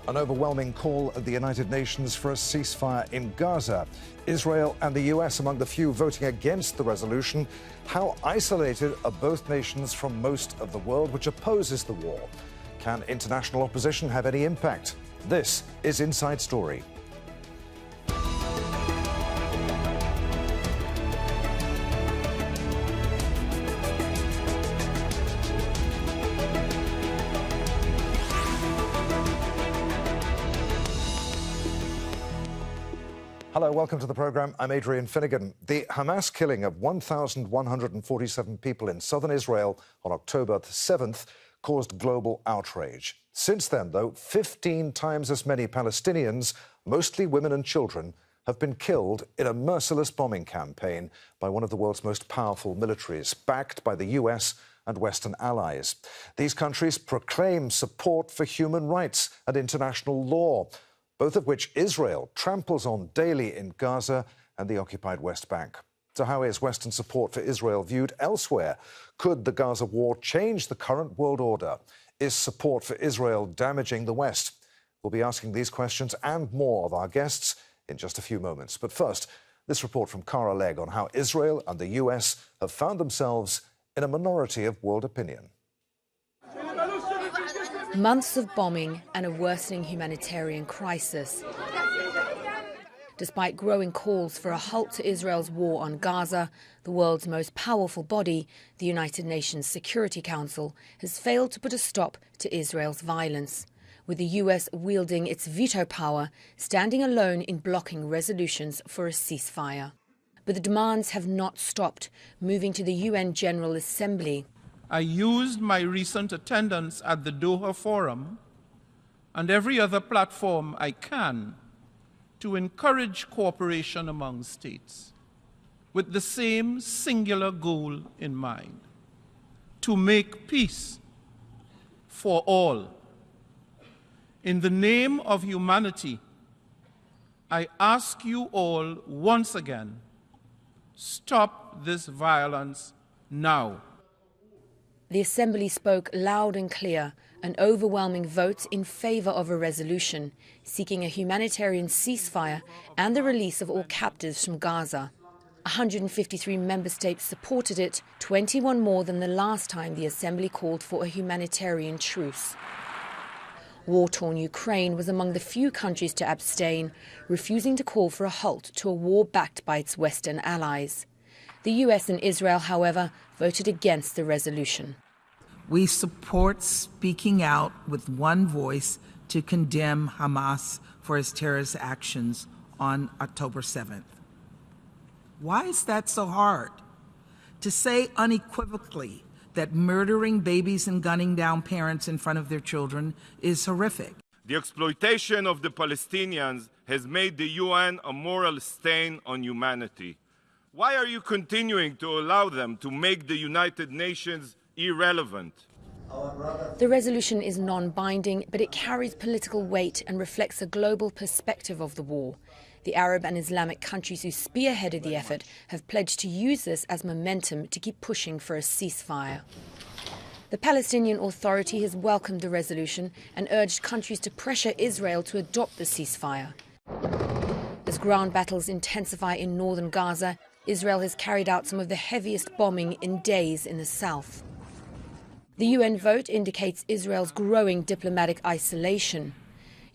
An overwhelming call at the United Nations for a ceasefire in Gaza. Israel and the US among the few voting against the resolution. How isolated are both nations from most of the world which opposes the war? Can international opposition have any impact? This is Inside Story. Hello, welcome to the programme. I'm Adrian Finnegan. The Hamas killing of 1,147 people in southern Israel on October 7th caused global outrage. Since then, though, 15 times as many Palestinians, mostly women and children, have been killed in a merciless bombing campaign by one of the world's most powerful militaries, backed by the US and Western allies. These countries proclaim support for human rights and international law, both of which Israel tramples on daily in Gaza and the occupied West Bank. So how is Western support for Israel viewed elsewhere? Could the Gaza war change the current world order? Is support for Israel damaging the West? We'll be asking these questions and more of our guests in just a few moments. But first, this report from Cara Legg on how Israel and the US have found themselves in a minority of world opinion. Months of bombing and a worsening humanitarian crisis. Despite growing calls for a halt to Israel's war on Gaza, the world's most powerful body, the United Nations Security Council, has failed to put a stop to Israel's violence, with the US wielding its veto power, standing alone in blocking resolutions for a ceasefire. But the demands have not stopped, moving to the UN General Assembly. I used my recent attendance at the Doha Forum and every other platform I can to encourage cooperation among states with the same singular goal in mind: to make peace for all. In the name of humanity, I ask you all once again, stop this violence now. The Assembly spoke loud and clear, an overwhelming vote in favour of a resolution seeking a humanitarian ceasefire and the release of all captives from Gaza. 153 member states supported it, 21 more than the last time the Assembly called for a humanitarian truce. War-torn Ukraine was among the few countries to abstain, refusing to call for a halt to a war backed by its Western allies. The US and Israel, however, voted against the resolution. We support speaking out with one voice to condemn Hamas for its terrorist actions on October 7th. Why is that so hard? To say unequivocally that murdering babies and gunning down parents in front of their children is horrific. The exploitation of the Palestinians has made the UN a moral stain on humanity. Why are you continuing to allow them to make the United Nations irrelevant? The resolution is non-binding, but it carries political weight and reflects a global perspective of the war. The Arab and Islamic countries who spearheaded the effort have pledged to use this as momentum to keep pushing for a ceasefire. The Palestinian Authority has welcomed the resolution and urged countries to pressure Israel to adopt the ceasefire. As ground battles intensify in northern Gaza, Israel has carried out some of the heaviest bombing in days in the south. The UN vote indicates Israel's growing diplomatic isolation.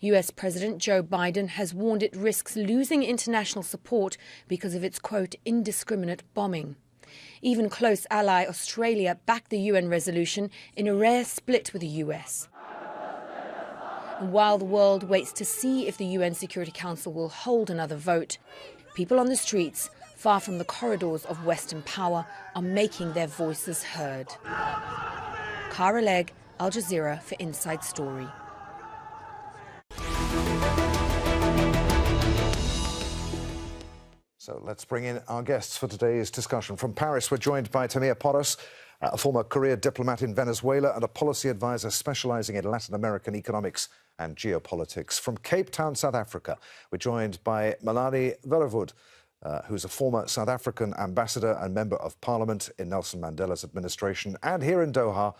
US President Joe Biden has warned it risks losing international support because of its, quote, indiscriminate bombing. Even close ally Australia backed the UN resolution in a rare split with the US. And while the world waits to see if the UN Security Council will hold another vote, people on the streets, far from the corridors of Western power, are making their voices heard. Cara Legg, Aljazera for Inside Story. So let's bring in our guests for today's discussion. From Paris, we're joined by Tamir Porras, a former career diplomat in Venezuela and a policy advisor specialising in Latin American economics and geopolitics. From Cape Town, South Africa, we're joined by Melanie Verwoerd, who's a former South African ambassador and member of parliament in Nelson Mandela's administration. And here in Doha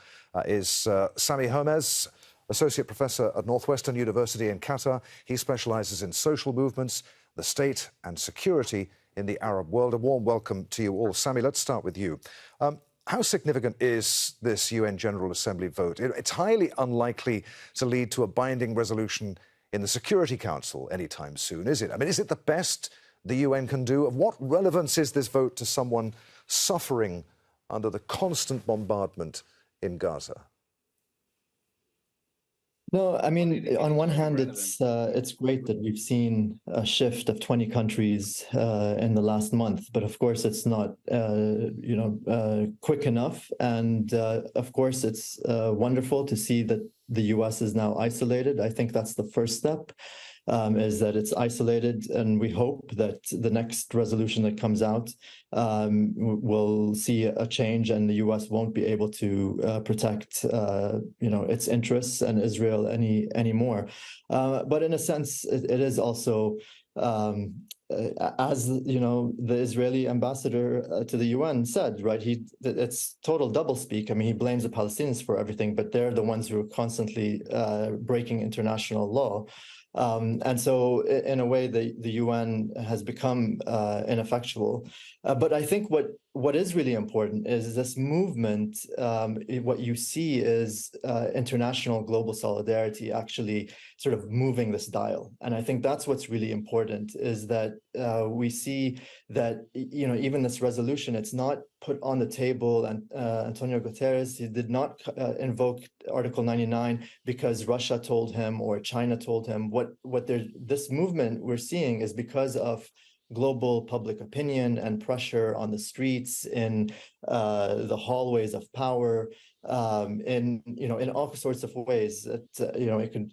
is Sami Hermes, Associate Professor at Northwestern University in Qatar. He specializes in social movements, the state and security in the Arab world. A warm welcome to you all. Sami, let's start with you. How significant is this UN General Assembly vote? It's highly unlikely to lead to a binding resolution in the Security Council anytime soon, is it? I mean, is it the best the UN can do? Of what relevance is this vote to someone suffering under the constant bombardment in Gaza? No, I mean, on one hand, it's great that we've seen a shift of 20 countries in the last month, but of course, it's not quick enough. And of course, it's wonderful to see that the U.S. is now isolated. I think that's the first step. Is that it's isolated, and we hope that the next resolution that comes out will see a change, and the U.S. won't be able to protect, its interests and Israel anymore. But in a sense, it is also, as the Israeli ambassador to the UN said, right? It's total doublespeak. I mean, he blames the Palestinians for everything, but they're the ones who are constantly breaking international law. And so, in a way, the UN has become ineffectual. But I think what is really important is this movement. What you see is international global solidarity actually sort of moving this dial. And I think that's what's really important, is that we see that, even this resolution, it's not put on the table. And Antonio Guterres, he did not invoke Article 99 because Russia told him or China told him. This movement we're seeing is because of global public opinion and pressure on the streets, in the hallways of power, in all sorts of ways that it could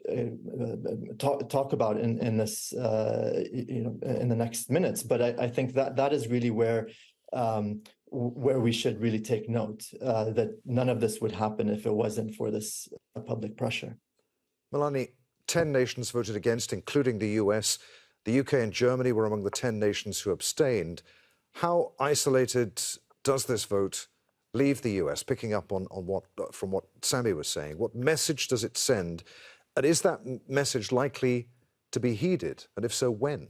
talk about in this in the next minutes. But I think that is really where we should really take note, that none of this would happen if it wasn't for this public pressure. Melanie, 10 nations voted against, including the US. The UK and Germany were among the 10 nations who abstained. How isolated does this vote leave the US? Picking up on what Sami was saying, what message does it send? And is that message likely to be heeded? And if so, when?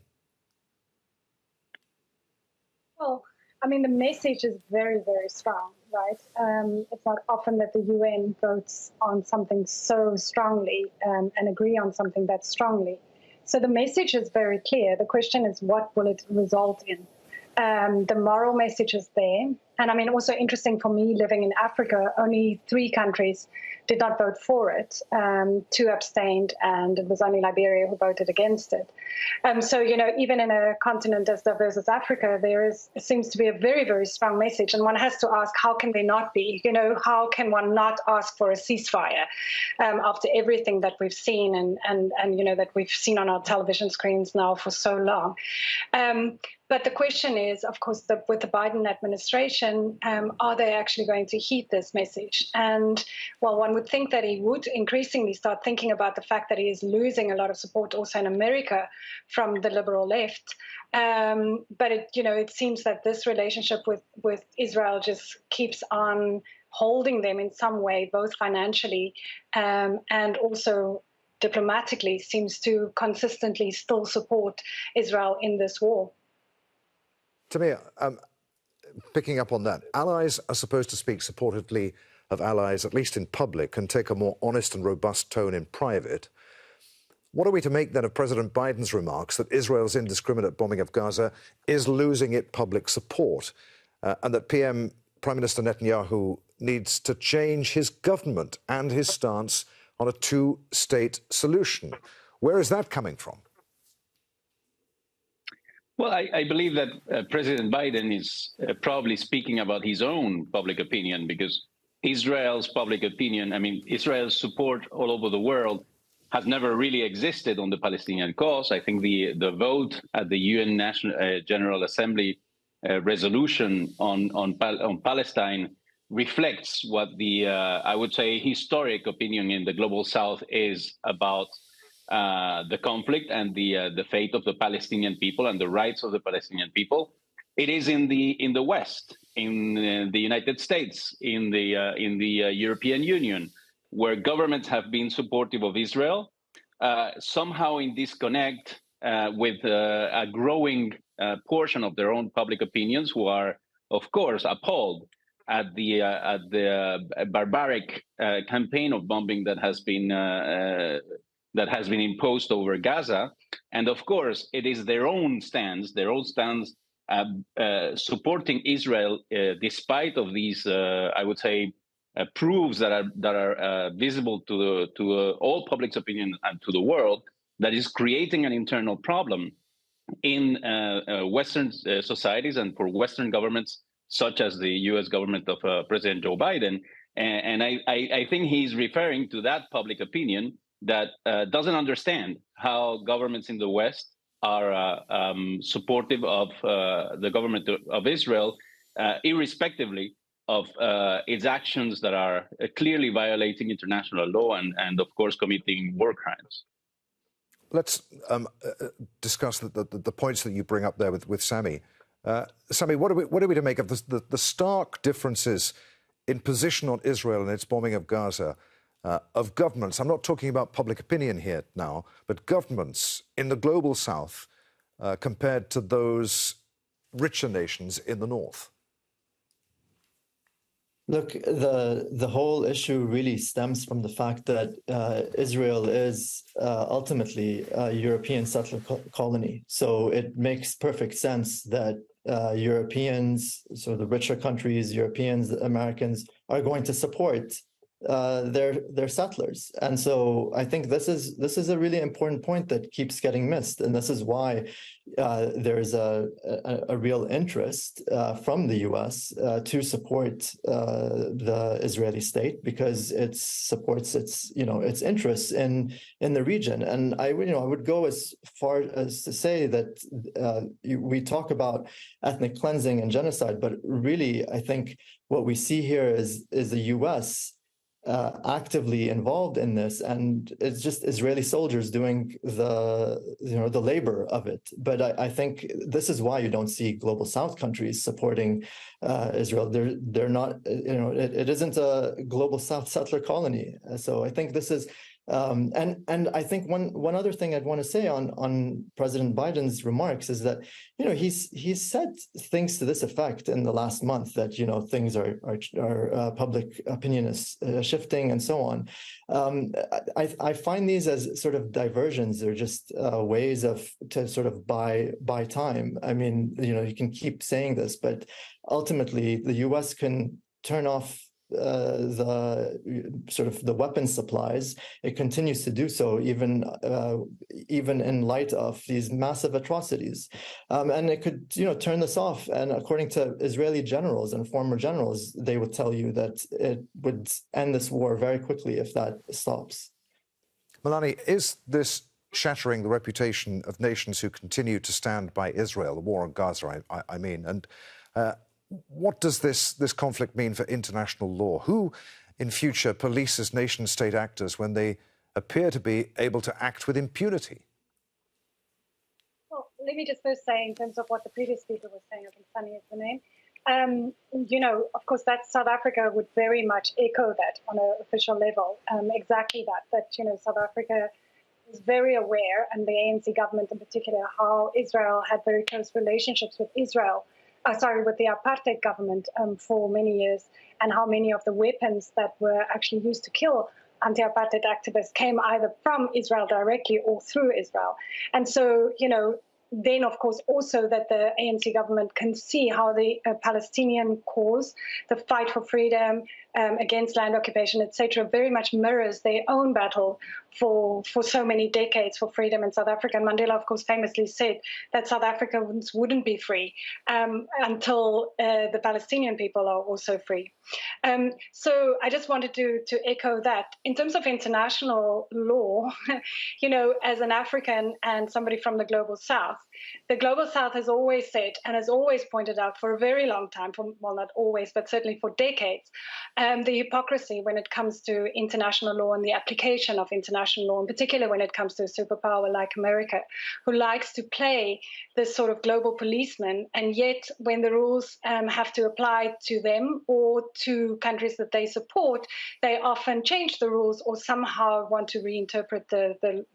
Well, I mean, the message is very, very strong, right? It's not often that the UN votes on something so strongly and agree on something that strongly. So the message is very clear. The question is, what will it result in? The moral message is there. And I mean, also interesting for me, living in Africa, only 3 countries did not vote for it. 2 abstained, and it was only Liberia who voted against it. So, even in a continent as diverse as Africa, seems to be a very, very strong message. And one has to ask, how can there not be? How can one not ask for a ceasefire after everything that we've seen and that we've seen on our television screens now for so long? But the question is, of course, with the Biden administration, are they actually going to heed this message? And well, one would think that he would increasingly start thinking about the fact that he is losing a lot of support also in America from the liberal left. But it seems that this relationship with Israel just keeps on holding them in some way, both financially and also diplomatically, seems to consistently still support Israel in this war. Tamir, picking up on that, allies are supposed to speak supportively of allies, at least in public, and take a more honest and robust tone in private. What are we to make then of President Biden's remarks that Israel's indiscriminate bombing of Gaza is losing its public support, and that Prime Minister Netanyahu needs to change his government and his stance on a 2-state solution? Where is that coming from? Well, I believe that President Biden is probably speaking about his own public opinion, because Israel's public opinion, Israel's support all over the world has never really existed on the Palestinian cause. I think the vote at the UN General Assembly resolution on Palestine reflects what the, I would say, historic opinion in the global South is about the conflict and the fate of the Palestinian people and the rights of the Palestinian people. It is in the West, in the United States, in the European Union, where governments have been supportive of Israel, somehow in disconnect with a growing portion of their own public opinions who are, of course, appalled at the barbaric campaign of bombing that has been imposed over Gaza. And of course, it is their own stance supporting Israel, despite of these, I would say, proofs that are visible to all public's opinion and to the world, that is creating an internal problem in Western societies and for Western governments, such as the U.S. government of President Joe Biden. And I think he's referring to that public opinion that doesn't understand how governments in the West are supportive of the government of Israel, irrespectively of its actions that are clearly violating international law and of course, committing war crimes. Let's discuss the points that you bring up there with Sami. Sami, what are we to make of the stark differences in position on Israel and its bombing of Gaza of governments? I'm not talking about public opinion here now, but governments in the global south compared to those richer nations in the north. Look, the whole issue really stems from the fact that Israel is ultimately a European settler colony. So it makes perfect sense that Europeans, so the richer countries, Europeans, Americans, are going to support their settlers. And so I think this is a really important point that keeps getting missed. And this is why there's a real interest from the US to support the Israeli state, because it supports its interests in the region. And I would go as far as to say that we talk about ethnic cleansing and genocide, but really I think what we see here is the US actively involved in this, and it's just Israeli soldiers doing the labor of it. But I think this is why you don't see global South countries supporting Israel. They're not, it isn't a global South settler colony. So I think this is and I think one other thing I'd want to say on President Biden's remarks is that he's said things to this effect in the last month, that things are public opinion is shifting and so on. I find these as sort of diversions. They're just ways to sort of buy time. I mean, you can keep saying this, but ultimately the U.S. can turn off the weapons supplies. It continues to do so even in light of these massive atrocities, and it could turn this off. And according to Israeli generals and former generals, they would tell you that it would end this war very quickly if that stops. Melanie, is this shattering the reputation of nations who continue to stand by Israel, the war on Gaza, I mean, and what does this conflict mean for international law? Who, in future, polices nation-state actors when they appear to be able to act with impunity? Well, let me just first say, in terms of what the previous speaker was saying, I think Sunny is the name, of course, that South Africa would very much echo that on an official level, exactly that South Africa is very aware, and the ANC government in particular, how Israel had very close relationships with with the apartheid government for many years, and how many of the weapons that were actually used to kill anti-apartheid activists came either from Israel directly or through Israel. And so, then, of course, also that the ANC government can see how the Palestinian cause, the fight for freedom against land occupation, etc., very much mirrors their own battle for so many decades for freedom in South Africa. And Mandela, of course, famously said that South Africans wouldn't be free until the Palestinian people are also free. So I just wanted to echo that. In terms of international law, as an African and somebody from the Global South, the Global South has always said and has always pointed out for a very long time, well, not always, but certainly for decades, the hypocrisy when it comes to international law and the application of international law, in particular when it comes to a superpower like America, who likes to play this sort of global policeman, and yet when the rules have to apply to them or to countries that they support, they often change the rules or somehow want to reinterpret the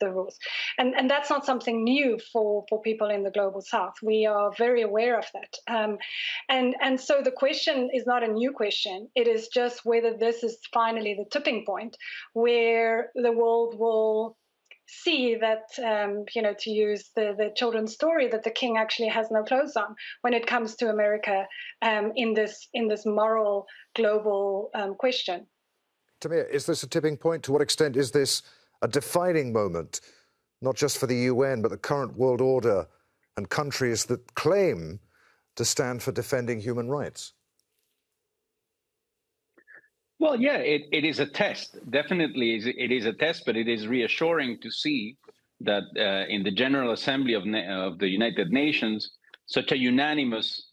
rules. And that's not something new for people in the global south. We are very aware of that. And so the question is not a new question. It is just whether this is finally the tipping point where the world will see that, to use the children's story, that the king actually has no clothes on when it comes to America in this moral global question. Tamir, is this a tipping point? To what extent is this a defining moment, not just for the UN, but the current world order and countries that claim to stand for defending human rights? Well, yeah, it is a test. Definitely, it is a test, but it is reassuring to see that in the General Assembly of the United Nations, such a unanimous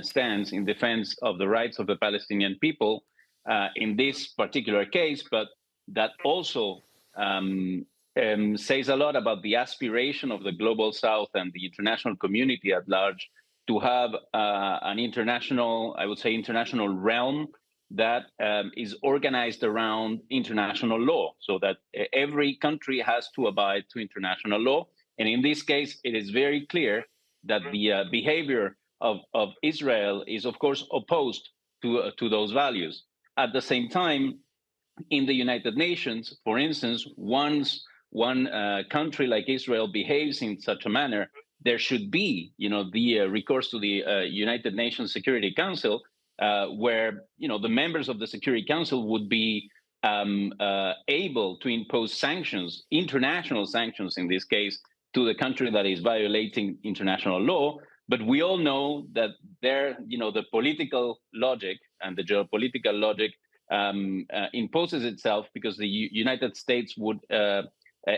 stance in defense of the rights of the Palestinian people in this particular case, but that also says a lot about the aspiration of the Global South and the international community at large to have an international, I would say, international realm that is organized around international law, so that every country has to abide to international law. And in this case, it is very clear that the behavior of Israel is, of course, opposed to those values. At the same time, in the United Nations, for instance, once one country like Israel behaves in such a manner, there should be, the recourse to the United Nations Security Council, where the members of the Security Council would be able to impose sanctions, international sanctions in this case, to the country that is violating international law. But we all know that the political logic and the geopolitical logic imposes itself, because the United States would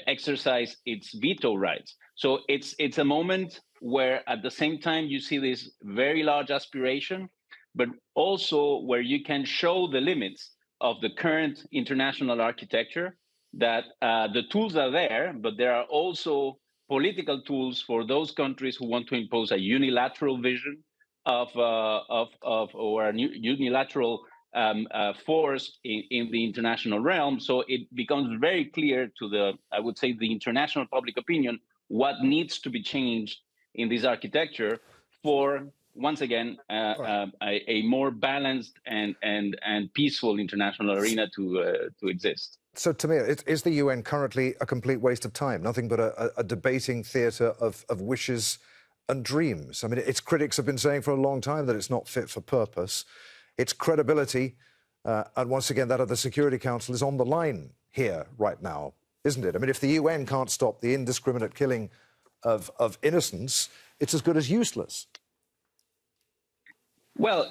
exercise its veto rights. So it's a moment where at the same time you see this very large aspiration, but also where you can show the limits of the current international architecture, that the tools are there, but there are also political tools for those countries who want to impose a unilateral vision or a unilateral force in the international realm. So it becomes very clear to I would say, the international public opinion, what needs to be changed in this architecture for, once again, a more balanced and peaceful international arena to exist. So, Tamir, is the UN currently a complete waste of time? Nothing but a debating theatre of wishes and dreams? I mean, its critics have been saying for a long time that it's not fit for purpose. Its credibility, and once again that of the Security Council, is on the line here right now, isn't it? I mean, if the UN can't stop the indiscriminate killing of innocents, it's as good as useless. Well,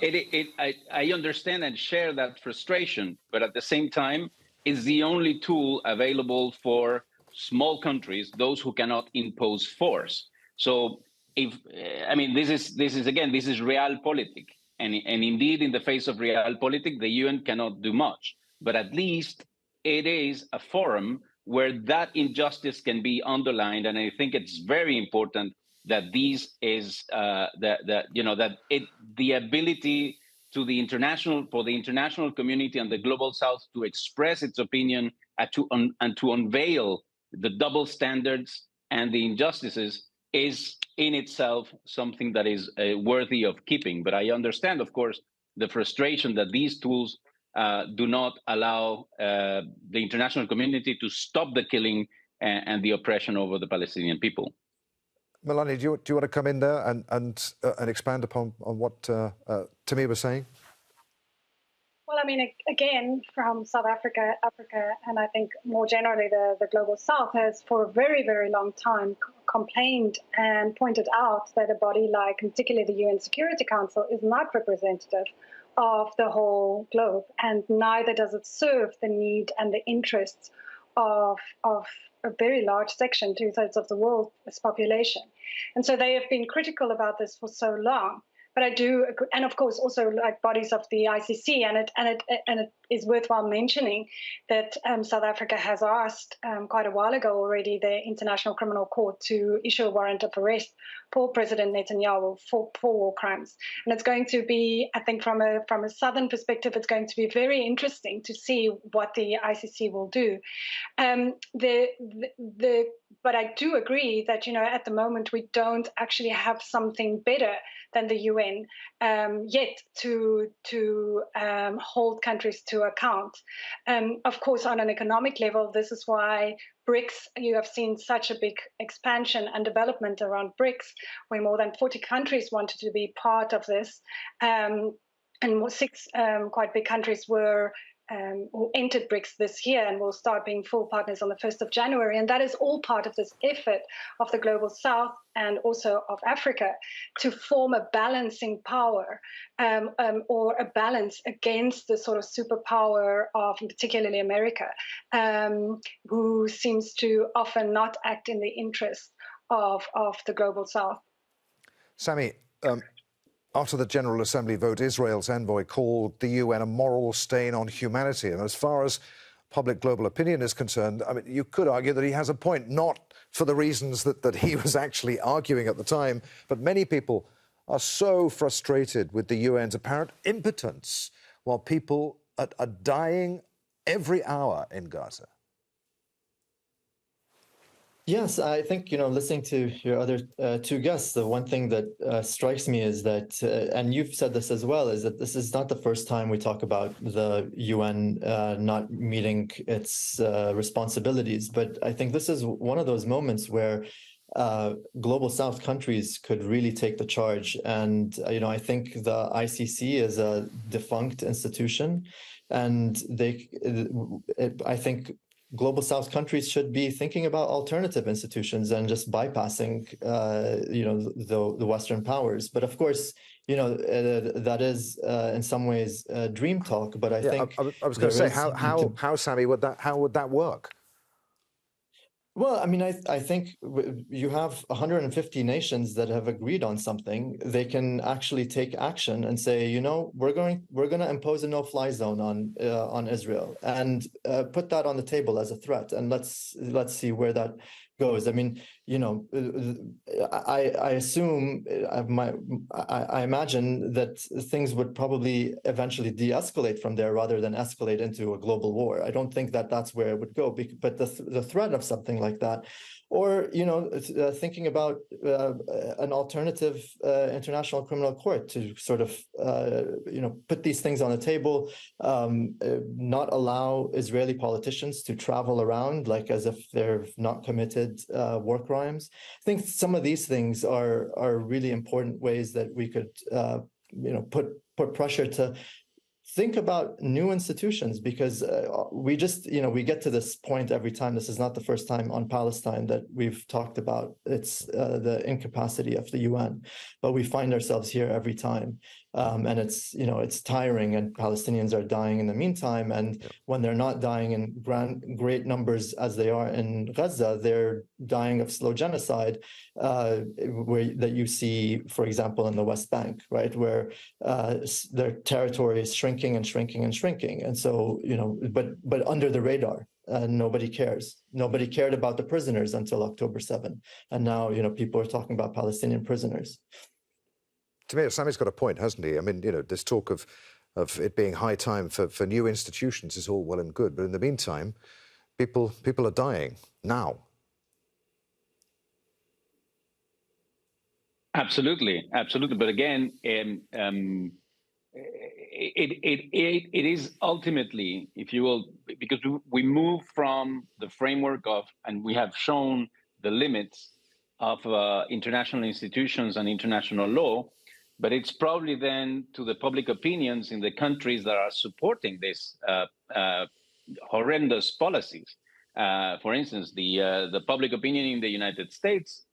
I understand and share that frustration, but at the same time, it's the only tool available for small countries, those who cannot impose force. So, this is realpolitik, and indeed, in the face of realpolitik, the UN cannot do much. But at least it is a forum where that injustice can be underlined, and I think it's very important that the ability for the international community and the global South to express its opinion and to unveil the double standards and the injustices is in itself something that is worthy of keeping. But I understand, of course, the frustration that these tools do not allow the international community to stop the killing and the oppression over the Palestinian people. Melanie, do you want to come in there and expand upon what Tamir was saying? Well, I mean, again, from South Africa, and I think more generally the Global South has for a very, very long time complained and pointed out that a body like, particularly the UN Security Council, is not representative of the whole globe, and neither does it serve the need and the interests of a very large section, 2/3 of the world's population. And so they have been critical about this for so long. But I do agree, and of course also like bodies of the ICC, and it is worthwhile mentioning that South Africa has asked quite a while ago already the International Criminal Court to issue a warrant of arrest for President Netanyahu for war crimes. And it's going to be, I think, from a southern perspective, it's going to be very interesting to see what the ICC will do. But I do agree that, at the moment we don't actually have something better than the UN yet to hold countries to account. Of course, on an economic level, this is why BRICS, you have seen such a big expansion and development around BRICS, where more than 40 countries wanted to be part of this. And 6 quite big countries who entered BRICS this year and will start being full partners on the 1st of January. And that is all part of this effort of the Global South and also of Africa to form a balancing power or a balance against the sort of superpower of particularly America, who seems to often not act in the interest of the Global South. Sami, after the General Assembly vote, Israel's envoy called the UN a moral stain on humanity. And as far as public global opinion is concerned, I mean, you could argue that he has a point, not for the reasons that he was actually arguing at the time, but many people are so frustrated with the UN's apparent impotence while people are dying every hour in Gaza. Yes, I think, listening to your other 2 guests, the one thing that strikes me is that, and you've said this as well, is that this is not the first time we talk about the UN not meeting its responsibilities. But I think this is one of those moments where Global South countries could really take the charge. And, I think the ICC is a defunct institution, and I think Global South countries should be thinking about alternative institutions and just bypassing, the Western powers. But of course, that is in some ways dream talk. But I think I was going to say, how, Sami, how would that work? Well, I mean, I think you have 150 nations that have agreed on something. They can actually take action and say, we're going to impose a no-fly zone on Israel and put that on the table as a threat, and let's see where that goes. I mean, I assume I imagine that things would probably eventually de-escalate from there rather than escalate into a global war. I don't think that that's where it would go, but the threat of something like that, or thinking about an alternative international criminal court to sort of put these things on the table, not allow Israeli politicians to travel around like as if they're not committed war crimes. I think some of these things are really important ways that we could put pressure to think about new institutions, because we just, we get to this point every time. This is not the first time on Palestine that we've talked about the incapacity of the UN, but we find ourselves here every time. And it's tiring, and Palestinians are dying in the meantime. And when they're not dying in great numbers as they are in Gaza, they're dying of slow genocide, that you see, for example, in the West Bank, right, where their territory is shrinking and shrinking and shrinking. And so, but under the radar. Nobody cares. Nobody cared about the prisoners until October 7. And now, people are talking about Palestinian prisoners. To me, Sami's got a point, hasn't he? I mean, this talk of it being high time for new institutions is all well and good, but in the meantime, people are dying now. Absolutely. But again, it is ultimately, if you will, because we move from the framework of, and we have shown the limits of international institutions and international law. But it's probably then to the public opinions in the countries that are supporting this horrendous policies. For instance, the public opinion in the United States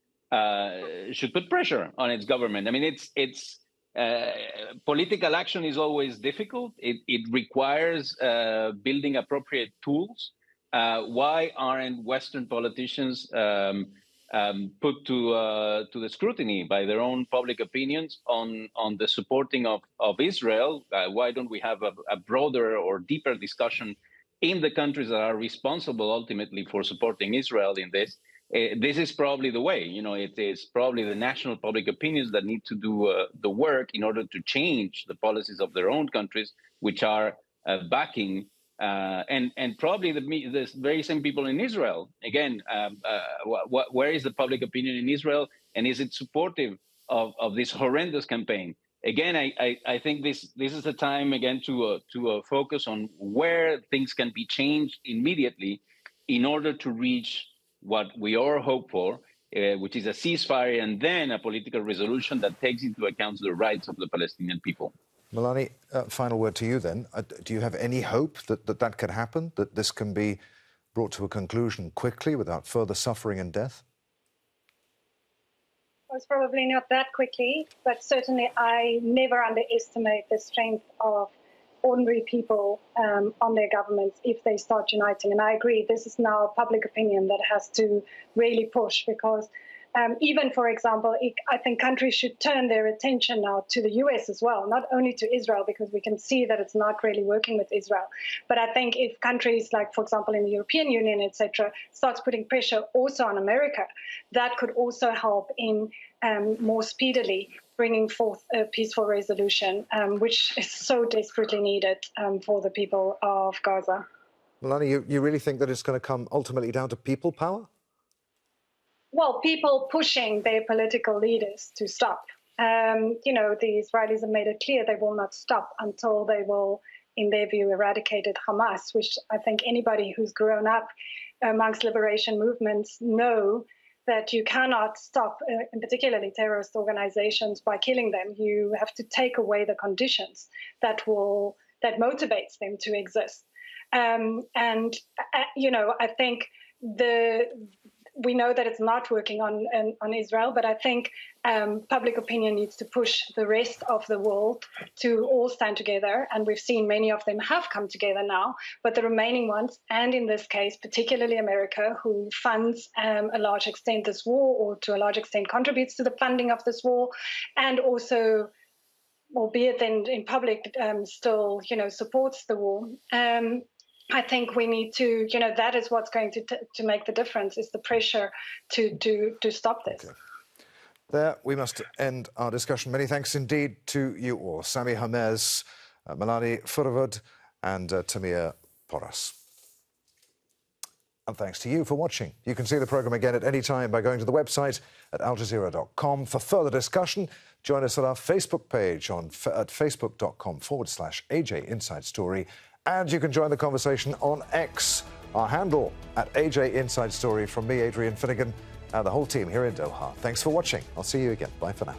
should put pressure on its government. I mean, it's political action is always difficult. It requires building appropriate tools. Why aren't Western politicians put to the scrutiny by their own public opinions on the supporting of Israel. Why don't we have a broader or deeper discussion in the countries that are responsible ultimately for supporting Israel in this? This is probably the way. It is probably the national public opinions that need to do the work in order to change the policies of their own countries, which are backing and probably the very same people in Israel. Again, where is the public opinion in Israel, and is it supportive of this horrendous campaign? Again, I think this is the time again to focus on where things can be changed immediately in order to reach what we all hope for, which is a ceasefire and then a political resolution that takes into account the rights of the Palestinian people. Melanie, final word to you then. Do you have any hope that can happen, that this can be brought to a conclusion quickly without further suffering and death? Well, it's probably not that quickly, but certainly I never underestimate the strength of ordinary people on their governments if they start uniting. And I agree, this is now public opinion that has to really push, because even, for example, I think countries should turn their attention now to the US as well, not only to Israel, because we can see that it's not really working with Israel. But I think if countries like, for example, in the European Union, etc., starts putting pressure also on America, that could also help in more speedily bringing forth a peaceful resolution, which is so desperately needed for the people of Gaza. Melanie, you really think that it's going to come ultimately down to people power? Well, people pushing their political leaders to stop. The Israelis have made it clear they will not stop until they will, in their view, eradicated Hamas, which I think anybody who's grown up amongst liberation movements know that you cannot stop, in particularly terrorist organizations, by killing them. You have to take away the conditions that motivates them to exist. I think we know that it's not working on Israel, but I think public opinion needs to push the rest of the world to all stand together. And we've seen many of them have come together now, but the remaining ones, and in this case, particularly America, who funds a large extent this war, or to a large extent contributes to the funding of this war, and also, albeit then in public, still, supports the war. I think we need to, that is what's going to make the difference, is the pressure to stop this. Okay. There, we must end our discussion. Many thanks indeed to you all. Sami Hamez, Melanie Furavud, and Tamir Porras. And thanks to you for watching. You can see the programme again at any time by going to the website at aljazera.com. For further discussion, join us at our Facebook page at facebook.com/AJ Inside Story. And you can join the conversation on X, our handle at AJ Inside Story. From me, Adrian Finnegan, and the whole team here in Doha. Thanks for watching. I'll see you again. Bye for now.